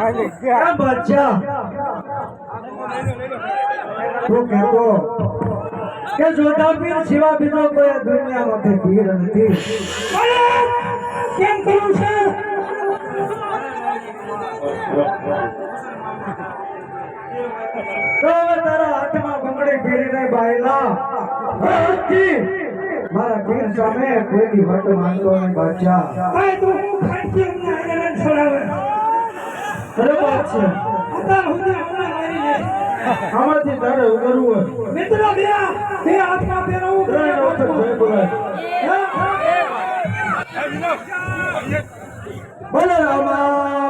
क्या बच्चा તું કહેતો કે જોતા પીર સિવા બીજો કોઈ દુનિયામાં પીર નથી કેમ કરું છે તો તારા હાથમાં બંગડી ફેરીને બાયલા મારા પીર સામે કોઈની વાત માંગતો નહીં બાદશાહ ભાઈ તું ખાંચી અમને આયરન છોડાવે બરાબર છે હતા હુજે અમને મારી લે આમાંથી તારે ઉતરવું મિત્રો બે હાથમાં પહેરવું બોલો રામા